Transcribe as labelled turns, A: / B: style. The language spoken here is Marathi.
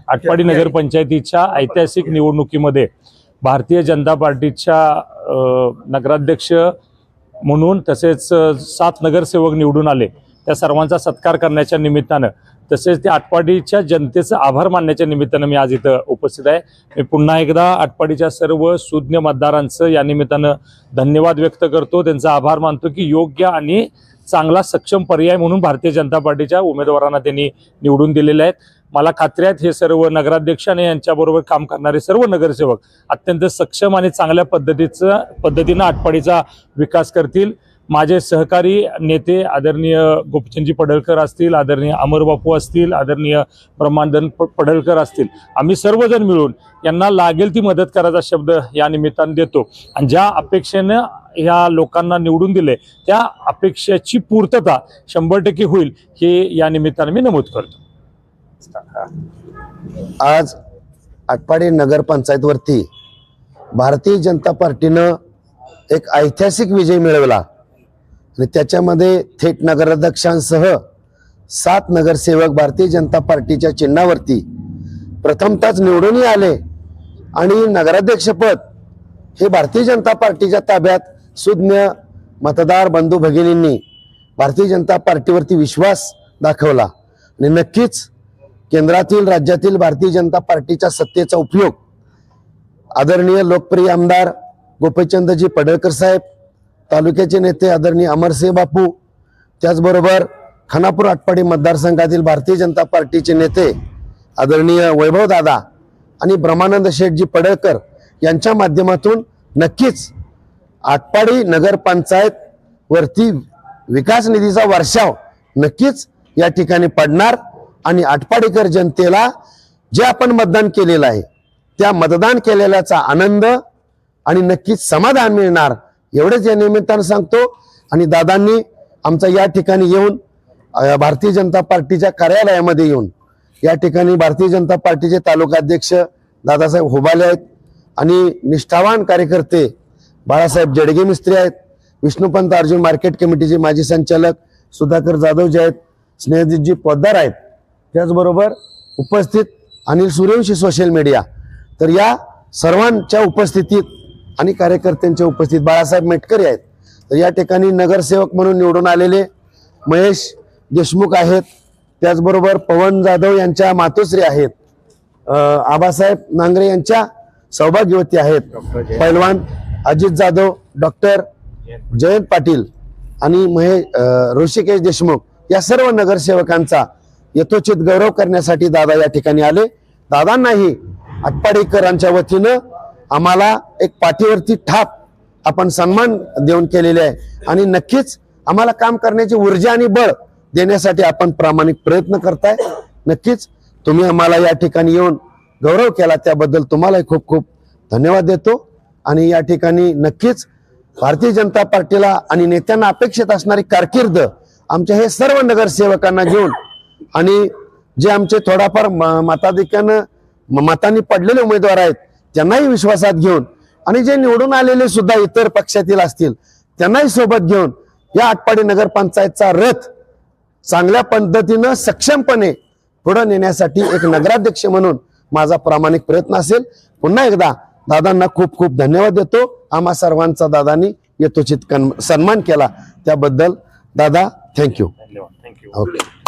A: आटपाडी नगरपंचायतीच्या ऐतिहासिक निवडणुकीमध्ये भारतीय जनता पार्टीच्या नगराध्यक्ष म्हणून तसेच 7 नगरसेवक निवडून आले। त्या सर्वांचा सत्कार करण्याच्या निमित्तानं तसेच त्या आटपाडीच्या जनतेचा आभार मानण्याच्या निमित्तानं मी आज इथं उपस्थित आहे। मी पुन्हा एकदा आटपाडीच्या सर्व सुज्ञ मतदारांचं या निमित्तानं धन्यवाद व्यक्त करतो, त्यांचा आभार मानतो की योग्य आणि चांगला सक्षम पर्याय म्हणून भारतीय जनता पार्टीच्या उमेदवारांना त्यांनी निवडून दिलेले आहेत। मला खात्री आहे हे सर्व नगराध्यक्ष आणि यांच्याबरोबर काम करणारे सर्व नगरसेवक अत्यंत सक्षम आणि चांगल्या पद्धतीनं आटपाडीचा विकास करतील। माझे सहकारी नेते आदरणीय गोपीचंदजी पडळकर असतील, आदरणीय अमरबापू असतील, आदरणीय ब्रह्मानंद पडळकर असतील, आम्ही सर्वजण मिळून यांना लागेल ती मदत करायचा शब्द या निमित्ताने देतो आणि ज्या अपेक्षेने ह्या लोकांना निवडून दिले त्या अपेक्षेची पूर्तता 100% होईल हे या निमित्ताने मी नमूद करतो।
B: आज आटपाडी नगरपंचायत वरती भारतीय जनता पार्टीनं एक ऐतिहासिक विजय मिळवला आणि त्याच्यामध्ये थेट नगराध्यक्षांसह 7 नगरसेवक भारतीय जनता पार्टीच्या चिन्हावरती प्रथमतःच निवडूनही आले आणि नगराध्यक्षपद हे भारतीय जनता पार्टीच्या ताब्यात सुज्ञ मतदार बंधू भगिनींनी भारतीय जनता पार्टीवरती विश्वास दाखवला आणि नक्कीच केंद्रातील राज्यातील भारतीय जनता पार्टीच्या सत्तेचा उपयोग आदरणीय लोकप्रिय आमदार गोपीचंदजी पडळकर साहेब, तालुक्याचे नेते आदरणीय अमरसिंह बापू, त्याचबरोबर खानापूर आटपाडी मतदारसंघातील भारतीय जनता पार्टीचे नेते आदरणीय वैभव दादा आणि ब्रह्मानंद शेठजी पडळकर यांच्या माध्यमातून नक्कीच आटपाडी नगरपंचायत वरती विकास निधीचा वर्षाव नक्कीच या ठिकाणी पडणार आणि आटपाडीकर जनतेला जे आपण मतदान केलेलं आहे त्या मतदान केलेल्याचा आनंद आणि नक्कीच समाधान मिळणार एवढेच या निमित्तानं सांगतो। आणि दादांनी आमचा या ठिकाणी येऊन भारतीय जनता पार्टीच्या कार्यालयामध्ये येऊन या ठिकाणी भारतीय जनता पार्टीचे तालुकाध्यक्ष दादासाहेब होबाले आहेत आणि निष्ठावान कार्यकर्ते बाळासाहेब जडगे मिस्त्री आहेत, विष्णुपंत अर्जुन मार्केट कमिटीचे माजी संचालक सुधाकर जाधव जे आहेत, स्नेहजीतजी पोद्दार आहेत, त्याचबरोबर उपस्थित अनिल सूर्यवंशी सोशल मीडिया, तर या सर्वांच्या उपस्थितीत आणि कार्यकर्त्यांच्या उपस्थितीत बाळासाहेब मेटकरी आहेत। तर या ठिकाणी नगरसेवक म्हणून निवडून आलेले महेश देशमुख आहेत, त्याचबरोबर पवन जाधव यांच्या मातोश्री आहेत, आबासाहेब नांगरे यांच्या सौभाग्यवती आहेत, पैलवान अजित जाधव, डॉक्टर जयंत पाटील आणि ऋषिकेश देशमुख या सर्व नगरसेवकांचा यथोचित गौरव करण्यासाठी दादा या ठिकाणी आले। दादांनाही आटपाडीकरांच्या वतीनं आम्हाला एक पाठीवरती ठाप आपण सन्मान देऊन केलेले आहे आणि नक्कीच आम्हाला काम करण्याची ऊर्जा आणि बळ देण्यासाठी आपण प्रामाणिक प्रयत्न करताय। नक्कीच तुम्ही आम्हाला या ठिकाणी येऊन गौरव केला त्याबद्दल तुम्हालाही खूप खूप धन्यवाद देतो आणि या ठिकाणी नक्कीच भारतीय जनता पार्टीला आणि नेत्यांना अपेक्षित असणारी कारकीर्द आमच्या हे सर्व नगरसेवकांना घेऊन आणि जे आमचे थोडाफार मतांनी पडलेले उमेदवार आहेत त्यांनाही विश्वासात घेऊन आणि जे निवडून आलेले सुद्धा इतर पक्षातील असतील त्यांनाही सोबत घेऊन या आटपाडी नगरपंचायतचा रथ चांगल्या पद्धतीनं सक्षमपणे पुढे नेण्यासाठी एक नगराध्यक्ष म्हणून माझा प्रामाणिक प्रयत्न असेल। पुन्हा एकदा दादांना खूप खूप धन्यवाद देतो। आम्हा सर्वांचा दादांनी यथोचित सन्मान केला त्याबद्दल दादा थँक्यू।
A: धन्यवाद।
B: ओके।